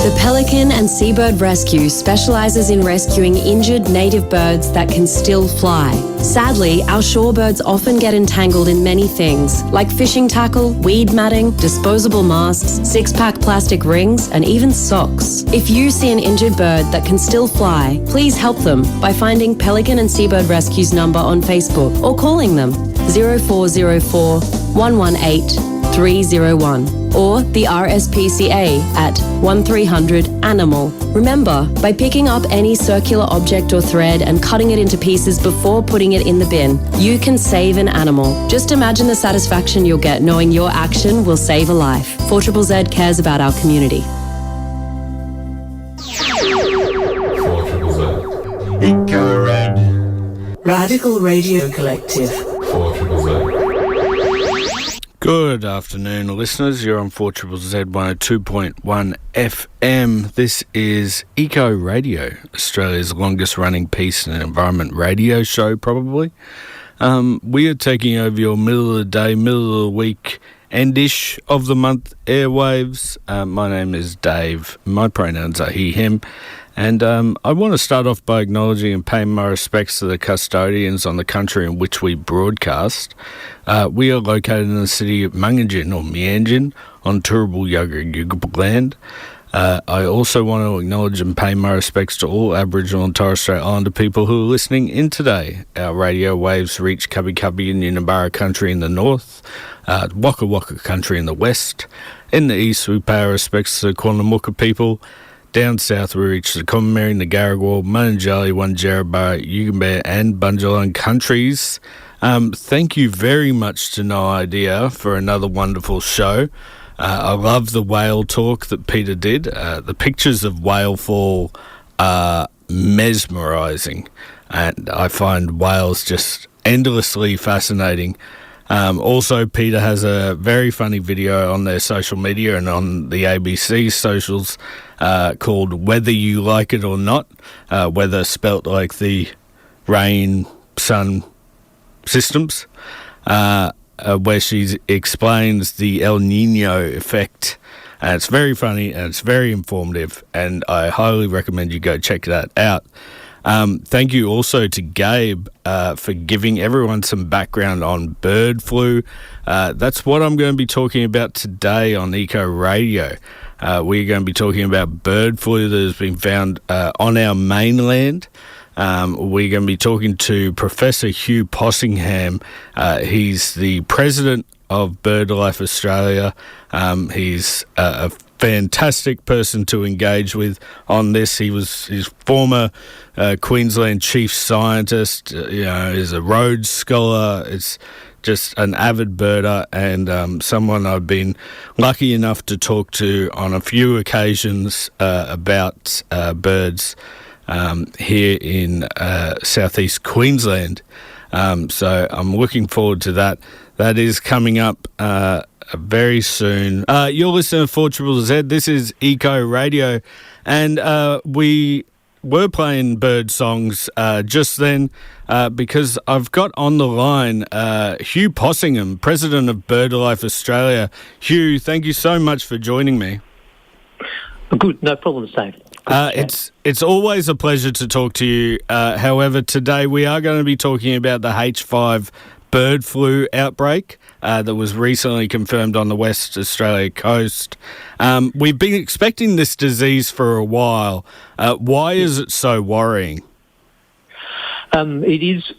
The Pelican and Seabird Rescue specialises in rescuing injured native birds that can still fly. Sadly, our shorebirds often get entangled in many things, like fishing tackle, weed matting, disposable masks, six-pack plastic rings, and even socks. If you see an injured bird that can still fly, please help them by finding Pelican and Seabird Rescue's number on Facebook or calling them 0404 118 301 or the RSPCA at 1300 Animal. Remember, by picking up any circular object or thread and cutting it into pieces before putting it in the bin, you can save an animal. Just imagine the satisfaction you'll get knowing your action will save a life. 4ZZZ cares about our community. 4ZZZ. Eco Red. Radical Radio Collective. 4ZZZ. Good afternoon, listeners. You're on 4ZZZ 102.1 FM. This is Eco Radio, Australia's longest running peace and environment radio show, probably. We are taking over your middle of the day, middle of the week, endish of the month airwaves. My name is Dave. My pronouns are he, him. And I want to start off by acknowledging and paying my respects to the custodians on the country in which we broadcast. We are located in the city of Mungangin, or Meanjin, on Turrbal Yugambeh land. I also want to acknowledge and pay my respects to all Aboriginal and Torres Strait Islander people who are listening in today. Our radio waves reach Cubby Cubby and Yinabara country in the north, Waka Waka country in the west. In the east, we pay our respects to the Quandamooka people. Down south, we reach the Commonwealth, the Garigal, Mununjali, Wandjarabara, Yugambeh and Bunjalung countries. Thank you very much to No Idea for another wonderful show. I love the whale talk that Peter did. The pictures of whale fall are mesmerising, and I find whales just endlessly fascinating. Also, Peter has a very funny video on their social media and on the ABC socials called Whether You Like It or Not, weather spelt like the rain, sun systems, where she explains the El Nino effect. And it's very funny and it's very informative, and I highly recommend you go check that out. Thank you also to Gabe for giving everyone some background on bird flu. That's what I'm going to be talking about today on Eco Radio. We're going to be talking about bird flu that has been found on our mainland. We're going to be talking to Professor Hugh Possingham. He's the president of BirdLife Australia. He's a fantastic person to engage with on this. He's former Queensland chief scientist, is a Rhodes scholar. It's just an avid birder and someone I've been lucky enough to talk to on a few occasions about birds here in southeast Queensland. So I'm looking forward to that. That is coming up very soon. You're listening to 4ZZZ. This is Eco Radio, and we were playing bird songs just then because I've got on the line Hugh Possingham, president of BirdLife Australia. Hugh, thank you so much for joining me. Good, no problem, Dave. It's always a pleasure to talk to you. However, today we are going to be talking about the H5 bird flu outbreak that was recently confirmed on the West Australia coast. We've been expecting this disease for a while. Why is it so worrying? It is.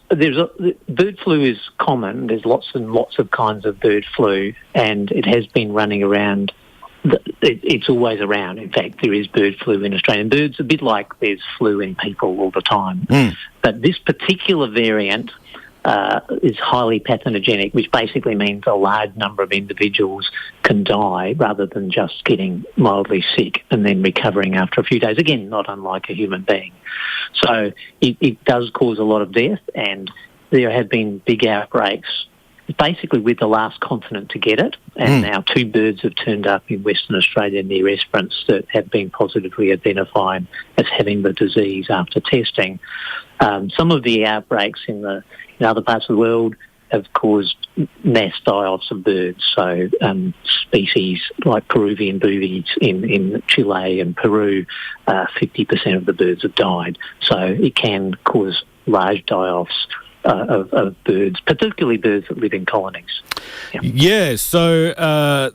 Bird flu is common. There's lots and lots of kinds of bird flu, and it has been running around. It's always around. In fact, there is bird flu in Australian birds, a bit like there's flu in people all the time. But this particular variant is highly pathogenic, which basically means a large number of individuals can die rather than just getting mildly sick and then recovering after a few days. Again, not unlike a human being. So it does cause a lot of death, and there have been big outbreaks basically with the last continent to get it, and now 2 birds have turned up in Western Australia near Esperance that have been positively identified as having the disease after testing. Some of the outbreaks in other parts of the world have caused mass die-offs of birds. So species like Peruvian boobies in Chile and Peru, 50% of the birds have died. So it can cause large die-offs of birds, particularly birds that live in colonies. Yeah, so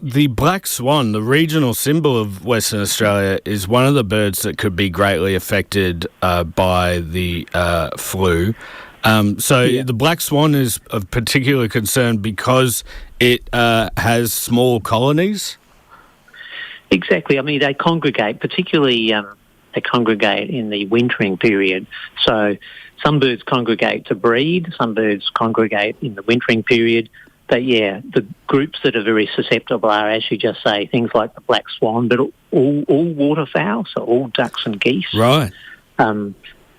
the black swan, the regional symbol of Western Australia, is one of the birds that could be greatly affected by the flu. The black swan is of particular concern because it has small colonies? Exactly. I mean, they congregate, particularly they congregate in the wintering period. So some birds congregate to breed, some birds congregate in the wintering period. But yeah, the groups that are very susceptible are, as you just say, things like the black swan, but all waterfowl, so all ducks and geese. Right.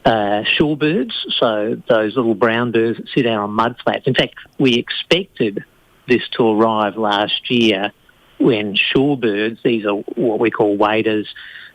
Shorebirds, so those little brown birds that sit out on mudflats. In fact, we expected this to arrive last year when shorebirds, these are what we call waders,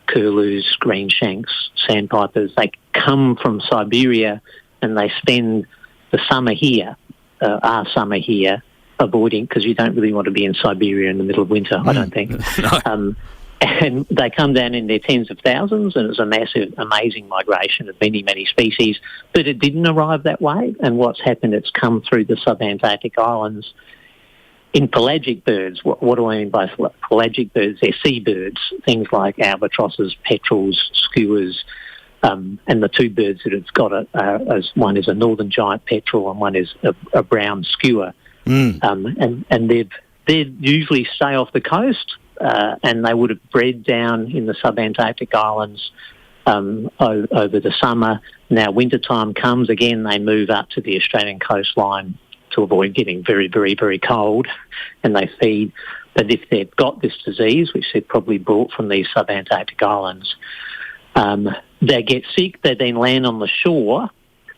curlews, greenshanks, sandpipers, they come from Siberia and they spend the summer here, our summer here, avoiding, because you don't really want to be in Siberia in the middle of winter, I don't think. No. And they come down in their tens of thousands, and it's a massive, amazing migration of many, many species. But it didn't arrive that way. And what's happened, it's come through the subantarctic islands in pelagic birds. What do I mean by pelagic birds? They're seabirds, things like albatrosses, petrels, skuas, and the two birds that it's got, one is a northern giant petrel and one is a brown skua. And they usually stay off the coast. And they would have bred down in the subantarctic islands over the summer. Now wintertime comes, again they move up to the Australian coastline to avoid getting very, very, very cold, and they feed. But if they've got this disease, which they've probably brought from these subantarctic islands, they get sick, they then land on the shore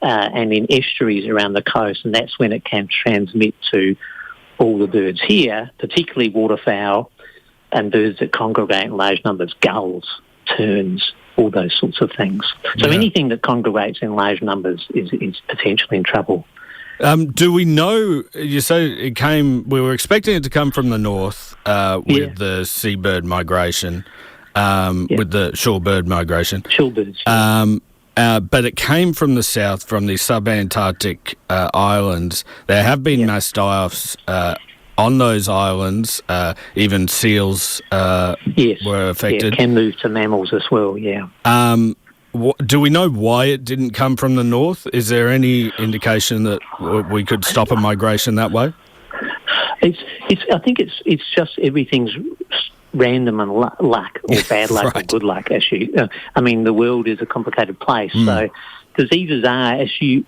and in estuaries around the coast, and that's when it can transmit to all the birds here, particularly waterfowl, and birds that congregate in large numbers, gulls, terns, all those sorts of things. So anything that congregates in large numbers is potentially in trouble. Do we know, you say we were expecting it to come from the north with the seabird migration, with the shorebird migration. Shorebirds. But it came from the south, from the subantarctic islands. There have been mass die-offs on those islands. Even seals were affected. Yeah, can move to mammals as well, yeah. Do we know why it didn't come from the north? Is there any indication that we could stop a migration that way? I think it's just everything's random and luck, or bad luck, or good luck. I mean, the world is a complicated place. So diseases are, as you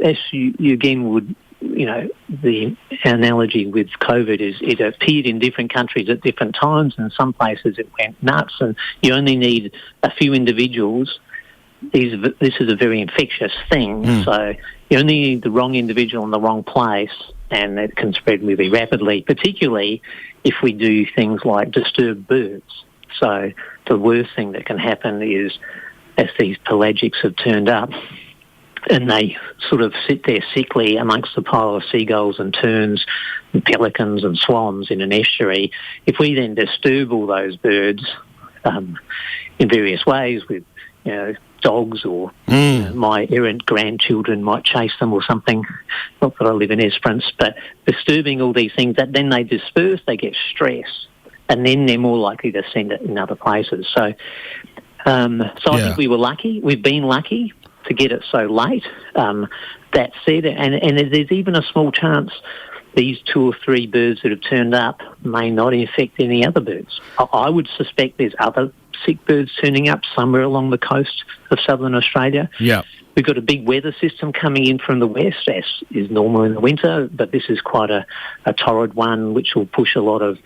again would, the analogy with COVID is it appeared in different countries at different times, and some places it went nuts, and you only need a few individuals. This is a very infectious thing, so you only need the wrong individual in the wrong place, and it can spread really rapidly, particularly if we do things like disturb birds. So the worst thing that can happen is, as these pelagics have turned up, and they sort of sit there sickly amongst a pile of seagulls and terns and pelicans and swans in an estuary, if we then disturb all those birds in various ways with, dogs or my errant grandchildren might chase them or something, not that I live in Esperance, but disturbing all these things, that then they disperse, they get stressed, and then they're more likely to send it in other places. So I think we were lucky. We've been lucky to get it so late. That said, and there's even a small chance these 2 or 3 birds that have turned up may not infect any other birds. I would suspect there's other sick birds turning up somewhere along the coast of southern Australia. Yeah. We've got a big weather system coming in from the west, as is normal in the winter, but this is quite a torrid one, which will push a lot of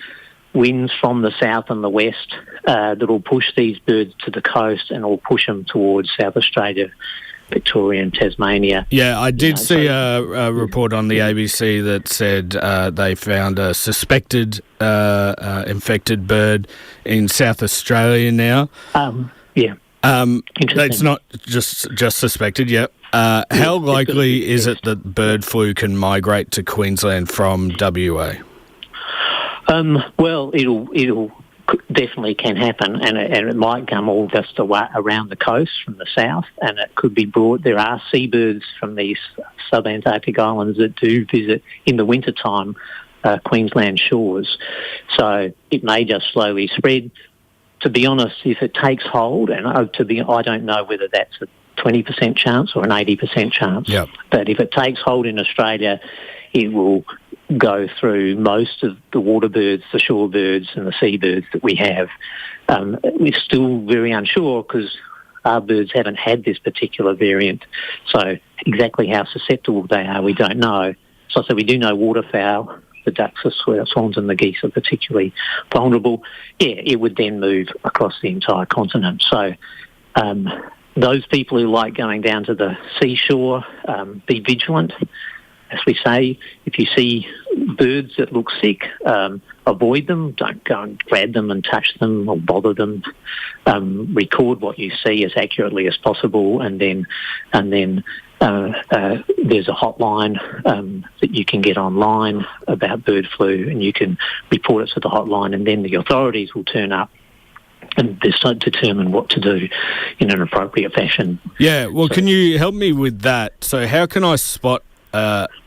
winds from the south and the west that will push these birds to the coast and will push them towards South Australia, Victoria and Tasmania. Yeah, I did see a report on the ABC that said they found a suspected infected bird in South Australia now. It's not just suspected, yep. How likely is it that bird flu can migrate to Queensland from WA? Well, it'll definitely can happen, and it might come all just around the coast from the south, and it could be brought. There are seabirds from these sub-Antarctic islands that do visit in the wintertime Queensland shores, so it may just slowly spread. To be honest, if it takes hold, and I don't know whether that's a 20% chance or an 80% chance, yep. But if it takes hold in Australia, it will go through most of the water birds, the shore birds and the seabirds that we have. We're still very unsure because our birds haven't had this particular variant, so exactly how susceptible they are, we don't know. So we do know waterfowl, the ducks, the swans and the geese are particularly vulnerable. Yeah, it would then move across the entire continent. So those people who like going down to the seashore, be vigilant. As we say, if you see birds that look sick, avoid them. Don't go and grab them and touch them or bother them. Record what you see as accurately as possible, and then there's a hotline that you can get online about bird flu, and you can report it to the hotline, and then the authorities will turn up and decide to determine what to do in an appropriate fashion. Yeah, well, can you help me with that? So how can I spot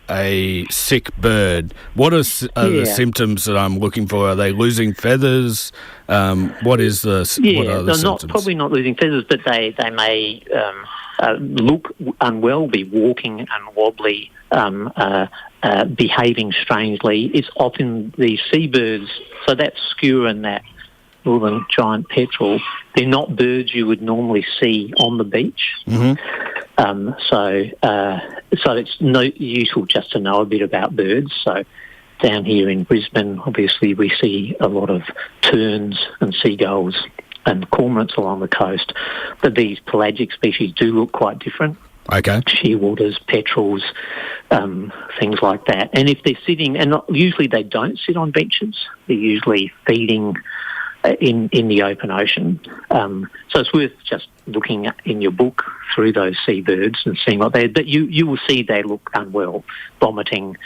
a sick bird? What are the symptoms that I'm looking for? Are they losing feathers? What are the symptoms? Probably not losing feathers, but they may look unwell, be walking unwobbly, behaving strangely. It's often these seabirds, so that skua and that northern giant petrel, they're not birds you would normally see on the beach. Mm-hmm. So it's useful just to know a bit about birds. So down here in Brisbane, obviously we see a lot of terns and seagulls and cormorants along the coast, but these pelagic species do look quite different. Okay. Shearwaters, petrels, things like that. And if they're sitting, usually they don't sit on beaches, they're usually feeding in the open ocean. So it's worth just looking in your book through those seabirds and seeing what but you will see they look unwell, vomiting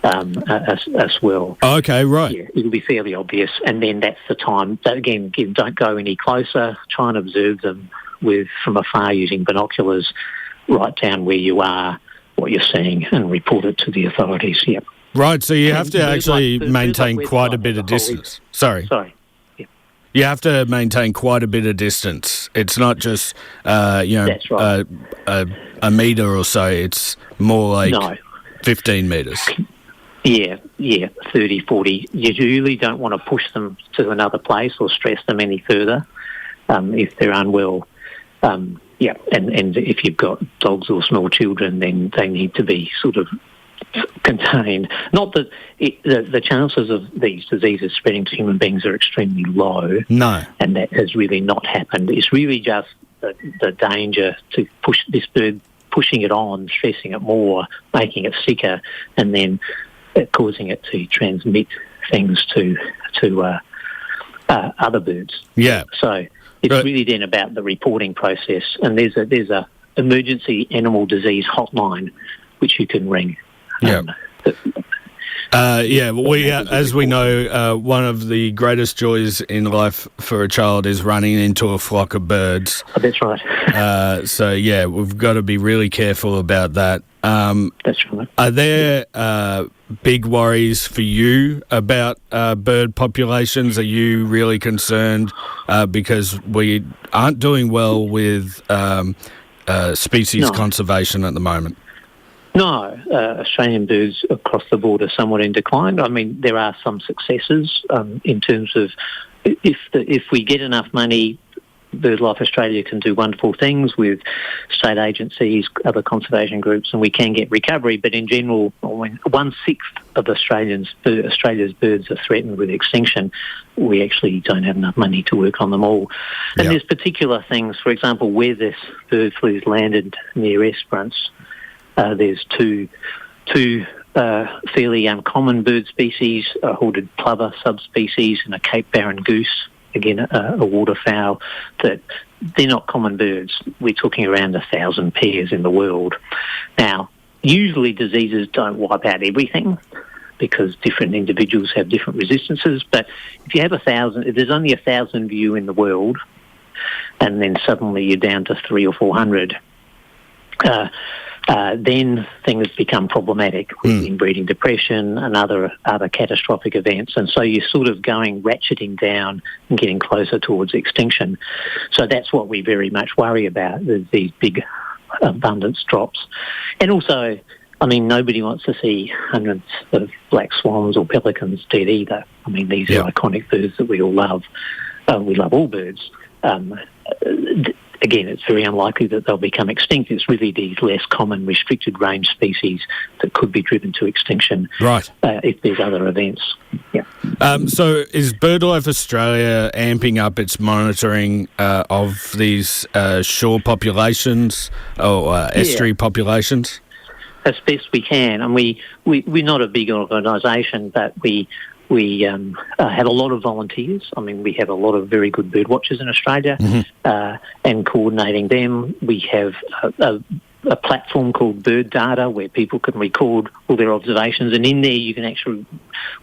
as well. Okay, right. Yeah, it'll be fairly obvious, and then that's the time. Again, don't go any closer. Try and observe them from afar using binoculars. Write down where you are, what you're seeing, and report it to the authorities. Yep. Right, so you have to actually maintain quite a bit of distance. Sorry. You have to maintain quite a bit of distance. It's not just, That's right. a metre or so. It's more like 15 metres. Yeah, 30, 40. You really don't want to push them to another place or stress them any further if they're unwell. And if you've got dogs or small children, then they need to be sort of contained. Not that the chances of these diseases spreading to human beings are extremely low. No. And that has really not happened. It's really just the danger to push this bird, pushing it on, stressing it more, making it sicker, and then causing it to transmit things to other birds. Yeah. So it's really then about the reporting process, and there's a Emergency Animal Disease Hotline which you can ring. Yeah. As we know, one of the greatest joys in life for a child is running into a flock of birds. Oh, that's right. So we've got to be really careful about that. That's right. Are there big worries for you about bird populations? Are you really concerned because we aren't doing well with species conservation at the moment? No, Australian birds across the board are somewhat in decline. I mean, there are some successes in terms of if we get enough money, BirdLife Australia can do wonderful things with state agencies, other conservation groups, and we can get recovery. But in general, when 1/6 of Australia's birds are threatened with extinction, we actually don't have enough money to work on them all. And there's particular things, for example, where this bird flu's landed near Esperance. There's two fairly uncommon bird species, a hooded plover subspecies and a Cape Barren goose again, a waterfowl that they're not common birds. We're talking around 1,000 pairs in the world. Now, usually diseases don't wipe out everything because different individuals have different resistances. But if you have 1,000, if there's only 1,000 of you in the world, and then suddenly you're down to 300 or 400, then things become problematic with inbreeding depression and other catastrophic events. And so you're sort of ratcheting down and getting closer towards extinction. So that's what we very much worry about, these big abundance drops. And also, I mean, nobody wants to see hundreds of black swans or pelicans dead either. I mean, these are iconic birds that we all love. We love all birds. Again, it's very unlikely that they'll become extinct. It's really these less common restricted range species that could be driven to extinction if there's other events. Yeah. So is BirdLife Australia amping up its monitoring of these shore populations or estuary populations? As best we can. And we're not a big organisation, but we have a lot of volunteers. I mean, we have a lot of very good bird watchers in Australia, and coordinating them. We have a platform called Bird Data where people can record all their observations, and in there you can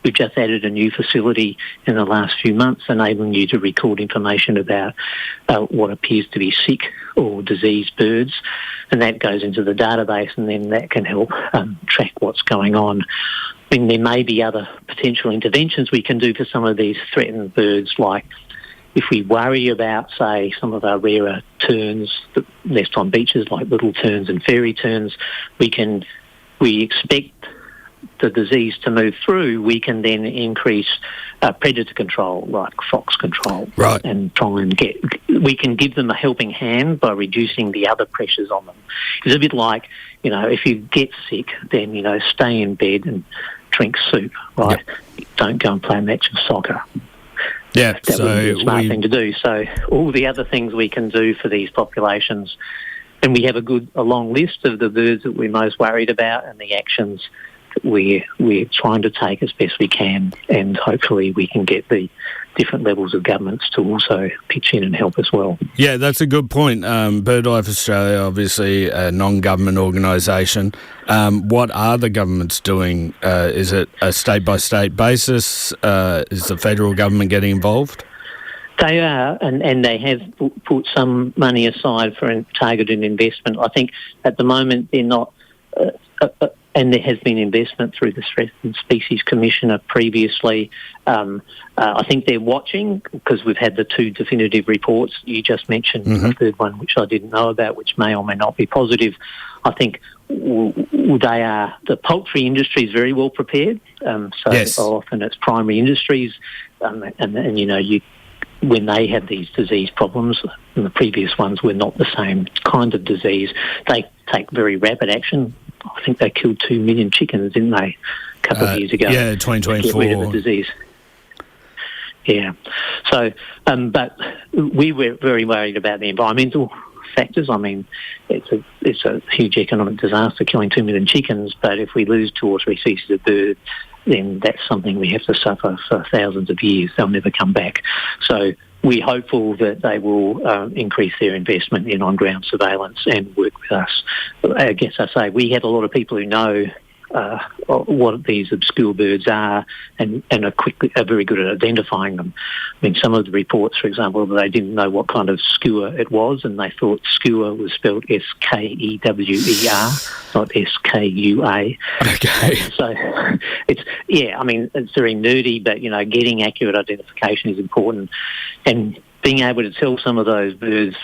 we've just added a new facility in the last few months enabling you to record information about what appears to be sick or diseased birds, and that goes into the database, and then that can help track what's going on. I mean, there may be other potential interventions we can do for some of these threatened birds, like if we worry about, say, some of our rarer terns that nest on beaches, like little terns and fairy terns, we expect the disease to move through, we can then increase predator control, like fox control, and try and we can give them a helping hand by reducing the other pressures on them. It's a bit like, if you get sick, then, stay in bed and drink soup, right? Yep. Don't go and play a match of soccer. Yeah, that would be a smart thing to do. So all the other things we can do for these populations, and we have a long list of the birds that we're most worried about and the actions that we're trying to take as best we can, and hopefully we can get the different levels of governments to also pitch in and help as well. Yeah, that's a good point. BirdLife Australia, obviously a non-government organisation. What are the governments doing? Is it a state-by-state basis? Is the federal government getting involved? They are, and they have put some money aside for targeted investment. I think at the moment they're not... and there has been investment through the Threatened Species Commissioner previously. I think they're watching, because we've had the two definitive reports. You just mentioned the third one, which I didn't know about, which may or may not be positive. I think the poultry industry is very well prepared. Often it's primary industries, when they have these disease problems, and the previous ones were not the same kind of disease, they take very rapid action. I think they killed 2 million chickens, didn't they, a couple of years ago? Yeah, 2024. To get rid of the disease. Yeah. So, but we were very worried about the environmental factors. I mean, it's a huge economic disaster killing 2 million chickens, but if we lose 2 or 3 species of bird, then that's something we have to suffer for thousands of years. They'll never come back. So we're hopeful that they will increase their investment in on-ground surveillance and work with us. I guess I say we have a lot of people who know what these obscure birds are and are very good at identifying them. I mean, some of the reports, for example, they didn't know what kind of skua it was, and they thought skua was spelled S-K-E-W-E-R, not S-K-U-A. Okay. So it's very nerdy, but, getting accurate identification is important. And being able to tell some of those birds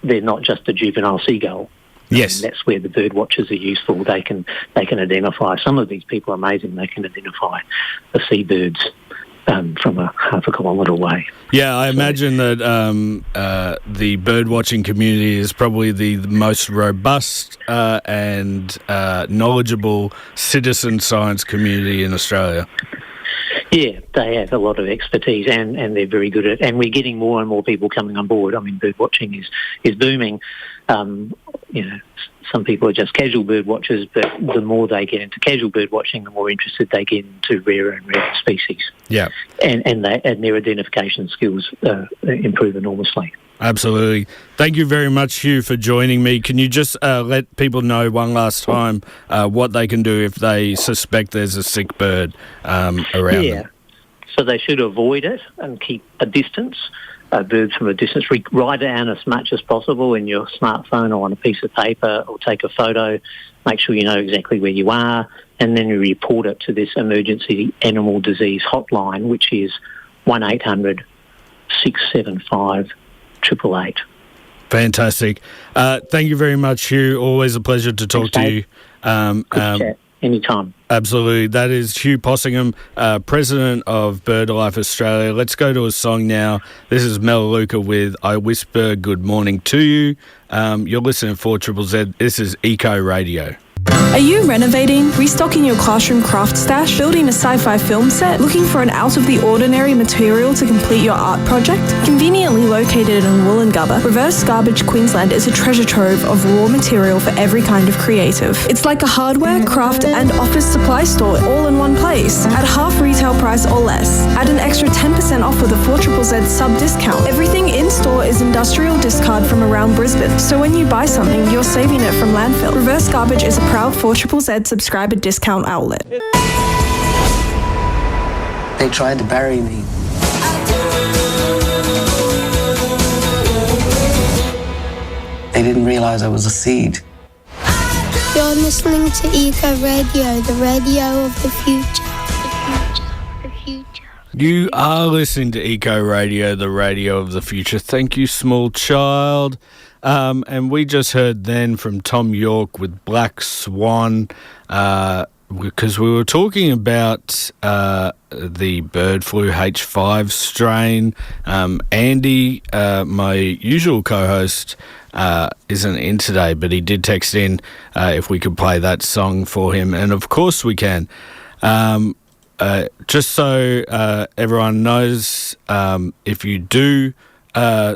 they're not just a juvenile seagull. Yes. And that's where the bird watchers are useful. They can identify. Some of these people are amazing. They can identify the seabirds from a half a kilometre away. Yeah, I imagine that the bird watching community is probably the most robust and knowledgeable citizen science community in Australia. Yeah, they have a lot of expertise and they're very good at it. And we're getting more and more people coming on board. I mean, bird watching is booming. some people are just casual bird watchers, but the more they get into casual bird watching, the more interested they get into rarer and rarer species. Yeah. And their identification skills improve enormously. Absolutely. Thank you very much, Hugh, for joining me. Can you just let people know one last time what they can do if they suspect there's a sick bird around them? So they should avoid it and keep a distance, birds from a distance. Write down as much as possible in your smartphone or on a piece of paper, or take a photo. Make sure you know exactly where you are, and then you report it to this Emergency Animal Disease Hotline, which is 1800 675 888. Fantastic. Thank you very much, Hugh. Always a pleasure to talk to you. Good chat. Anytime. Absolutely. That is Hugh Possingham, President of BirdLife Australia. Let's go to a song now. This is Melaleuca with I Whisper Good Morning to You. You're listening to 4ZZZ. This is Eco Radio. Are you renovating, restocking your classroom craft stash, building a sci-fi film set, looking for an out-of-the-ordinary material to complete your art project? Conveniently located in Wollongabba, Reverse Garbage Queensland is a treasure trove of raw material for every kind of creative. It's like a hardware, craft and office supply store all in one place, at half retail price or less. Add an extra 10% off with a 4ZZZ sub-discount. Everything in-store is industrial discard from around Brisbane, so when you buy something, you're saving it from landfill. Reverse Garbage is a proud 4ZZZ subscriber discount outlet. They tried to bury me. They didn't realize I was a seed. You're listening to Eco Radio, the radio of the future. The future. You are listening to Eco Radio, the radio of the future. Thank you, small child. And we just heard then from Tom York with Black Swan, because we were talking about the bird flu H5 strain. Andy, my usual co-host, isn't in today, but he did text in if we could play that song for him, and of course we can. Just so everyone knows, if you do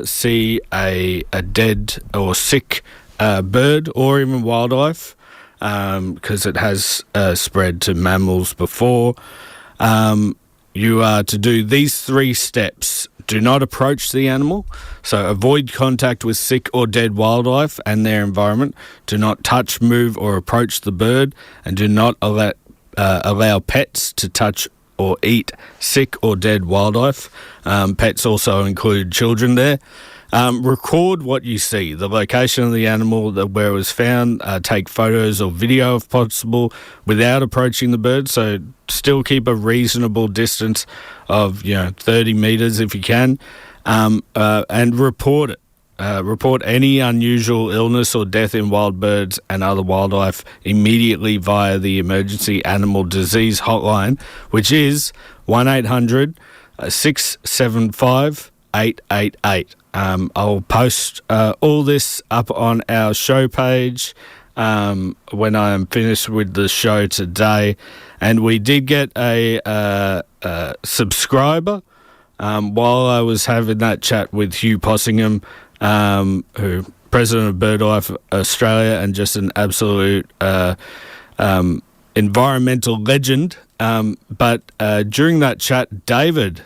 see a dead or sick bird or even wildlife, because it has spread to mammals before, you are to do these 3 steps. Do not approach the animal, so avoid contact with sick or dead wildlife and their environment. Do not touch, move or approach the bird, and do not allow pets to touch or eat sick or dead wildlife. Pets also include children there. Record what you see, the location of the animal, where it was found. Take photos or video if possible without approaching the bird, so still keep a reasonable distance of 30 metres if you can, and report it. Report any unusual illness or death in wild birds and other wildlife immediately via the Emergency Animal Disease Hotline, which is 1800 675 888. I'll post all this up on our show page when I am finished with the show today. And we did get a subscriber while I was having that chat with Hugh Possingham, who President of BirdLife Australia and just an absolute environmental legend. But during that chat, David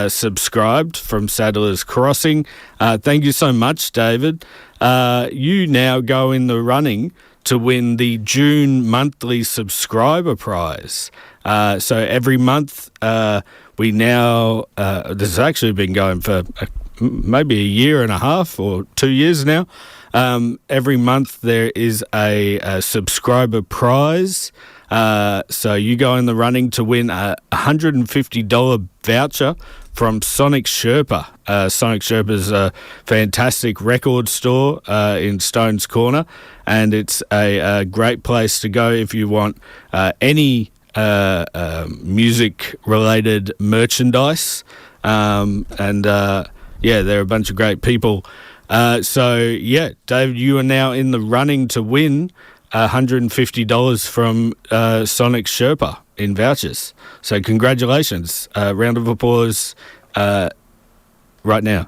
subscribed from Sadler's Crossing. Thank you so much, David. You now go in the running to win the June monthly subscriber prize. So every month we now, this has actually been going for maybe a year and a half or 2 years now. Every month there is a subscriber prize. So you go in the running to win a $150 voucher from Sonic Sherpa. Sonic Sherpa is a fantastic record store in Stones Corner, and it's a great place to go if you want any music-related merchandise. Yeah, they're a bunch of great people. David, you are now in the running to win $150 from Sonic Sherpa in vouchers. So congratulations. Round of applause right now.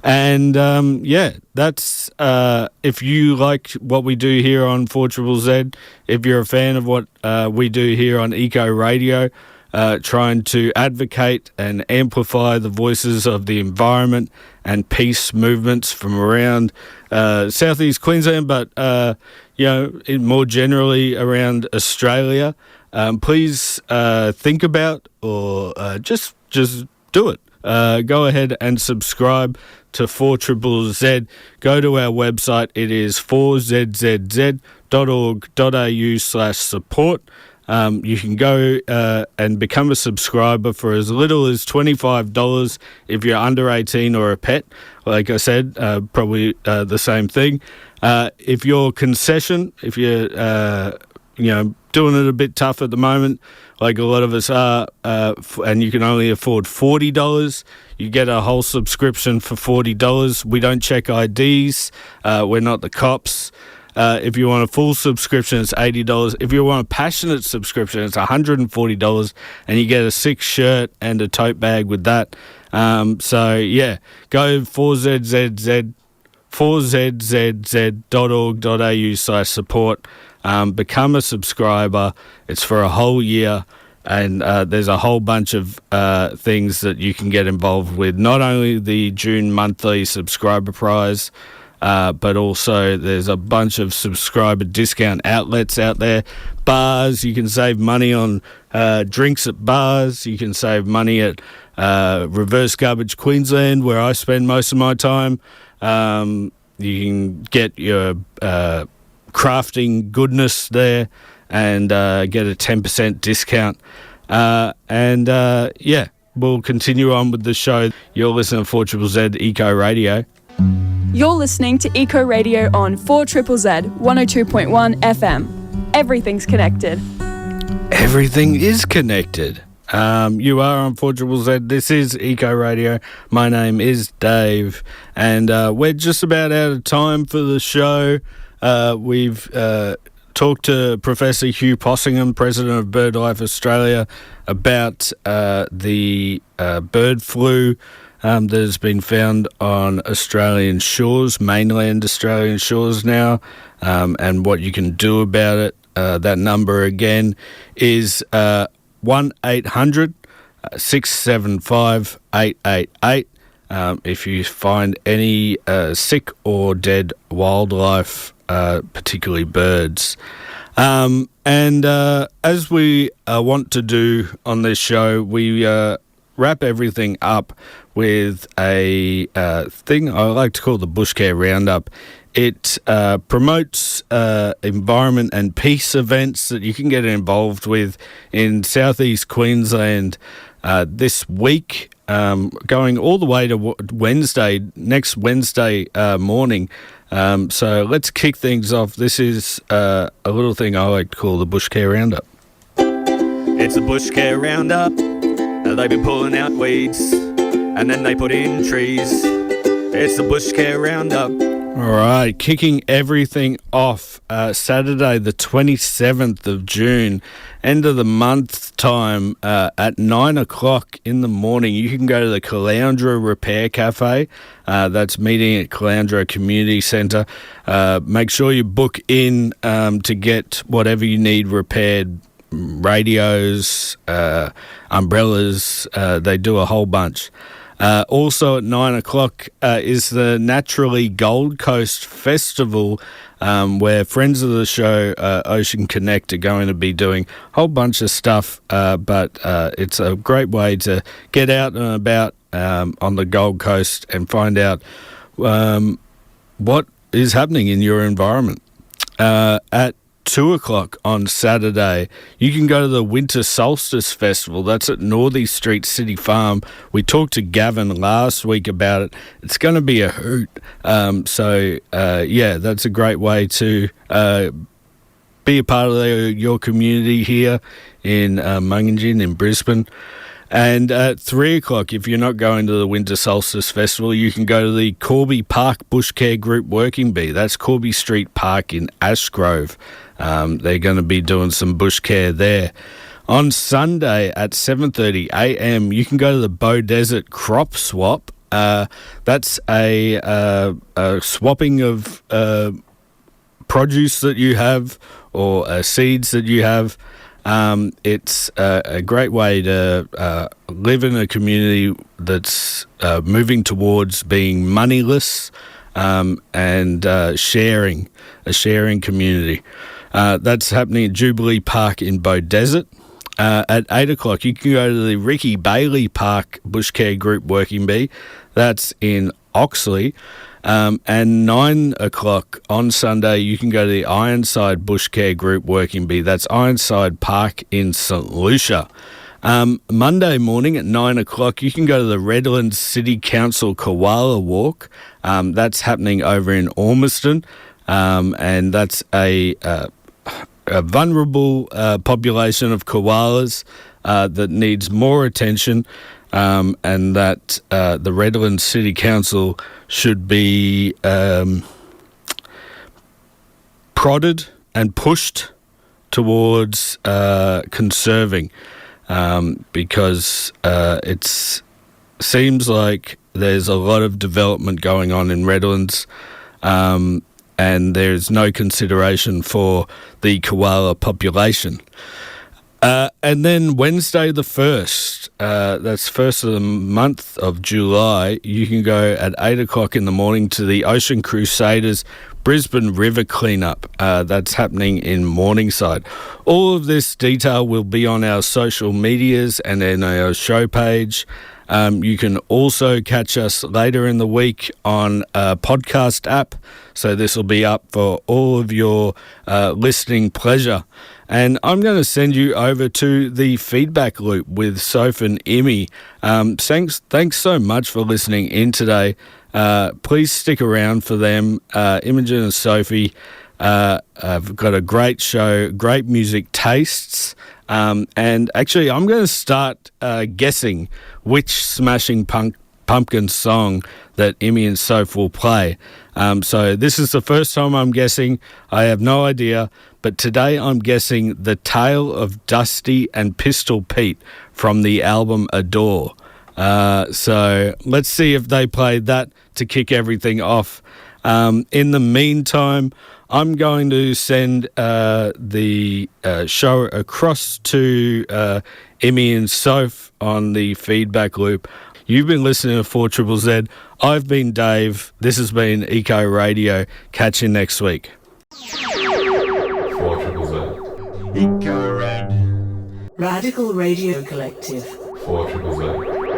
And that's if you like what we do here on 4ZZZ, if you're a fan of what we do here on Eco Radio, trying to advocate and amplify the voices of the environment and peace movements from around southeast Queensland, but more generally around Australia, please think about or just do it. Go ahead and subscribe to 4ZZZ. Go to our website. It is 4zzz.org.au/support. You can go and become a subscriber for as little as $25 if you're under 18 or a pet. Like I said, probably the same thing. If you're concession, if you're doing it a bit tough at the moment, like a lot of us are, and you can only afford $40, you get a whole subscription for $40. We don't check IDs. We're not the cops. If you want a full subscription, it's $80. If you want a passionate subscription, it's $140, and you get a sick shirt and a tote bag with that. Go 4zzz.org.au/support. Become a subscriber. It's for a whole year, and there's a whole bunch of things that you can get involved with. Not only the June monthly subscriber prize, but also there's a bunch of subscriber discount outlets out there. Bars, you can save money on drinks at bars. You can save money at Reverse Garbage Queensland, where I spend most of my time. You can get your crafting goodness there and get a 10% discount. We'll continue on with the show. You're listening to 4ZZZ Eco Radio. You're listening to Eco Radio on 4ZZZ 102.1 FM. Everything's connected. Everything is connected. You are on 4ZZZ. This is Eco Radio. My name is Dave, and we're just about out of time for the show. We've talked to Professor Hugh Possingham, President of BirdLife Australia, about the bird flu that has been found on Australian shores, mainland Australian shores now, and what you can do about it. That number again is 1-800 675 888. If you find any sick or dead wildlife, particularly birds. As we want to do on this show, we wrap everything up with a thing I like to call the Bushcare Roundup. It promotes environment and peace events that you can get involved with in southeast Queensland this week, going all the way to next Wednesday morning. So let's kick things off. This is a little thing I like to call the Bushcare Roundup. It's a Bushcare Roundup. They've been pulling out weeds, and then they put in trees. It's the Bushcare Roundup. All right, kicking everything off Saturday the 27th of June, end of the month time, at 9 o'clock in the morning. You can go to the Caloundra Repair Café. That's meeting at Caloundra Community Centre. Make sure you book in to get whatever you need repaired. Radios, umbrellas, they do a whole bunch. Also at 9 o'clock is the Naturally Gold Coast Festival, where friends of the show, Ocean Connect, are going to be doing a whole bunch of stuff, but it's a great way to get out and about on the Gold Coast and find out what is happening in your environment. At 2 o'clock on Saturday, you can go to the Winter Solstice Festival. That's at Northey Street City Farm. We talked to Gavin last week about it. It's going to be a hoot. That's a great way to be a part of your community here in Mungingin in Brisbane. And at 3 o'clock, if you're not going to the Winter Solstice Festival, you can go to the Corby Park Bushcare Group Working Bee. That's Corby Street Park in Ashgrove. They're going to be doing some bush care there. On Sunday at 7:30 a.m, you can go to the Bow Desert Crop Swap. That's a swapping of produce that you have or seeds that you have. It's a great way to live in a community that's moving towards being moneyless and sharing, a sharing community. That's happening at Jubilee Park in Beaudesert. At 8 o'clock, you can go to the Ricky Bailey Park Bushcare Group Working Bee. That's in Oxley. And 9 o'clock on Sunday, you can go to the Ironside Bushcare Group Working Bee. That's Ironside Park in St Lucia. Monday morning at 9 o'clock, you can go to the Redlands City Council Koala Walk. That's happening over in Ormiston, and that's a vulnerable population of koalas that needs more attention, and that the Redlands City Council should be prodded and pushed towards conserving, because it seems like there's a lot of development going on in Redlands, and there's no consideration for the koala population. And then Wednesday the 1st, that's 1st of the month of July, you can go at 8 o'clock in the morning to the Ocean Crusaders Brisbane River Cleanup. That's happening in Morningside. All of this detail will be on our social medias and in our show page. You can also catch us later in the week on a podcast app, so this will be up for all of your listening pleasure. And I'm going to send you over to the feedback loop with Soph and Emmy. Thanks so much for listening in today. Please stick around for them. Imogen and Sophie have got a great show, great music tastes. And actually, I'm going to start guessing which Smashing Pumpkin song that Emmy and Soph will play. So this is the first time I'm guessing. I have no idea. But today I'm guessing The Tale of Dusty and Pistol Pete from the album Adore. So let's see if they play that to kick everything off. In the meantime, I'm going to send the show across to Emmy and Soph on the feedback loop. You've been listening to 4ZZZ. I've been Dave. This has been Eco Radio. Catch you next week. 4ZZZ. Eco Radio. Radical Radio Collective. 4ZZZ.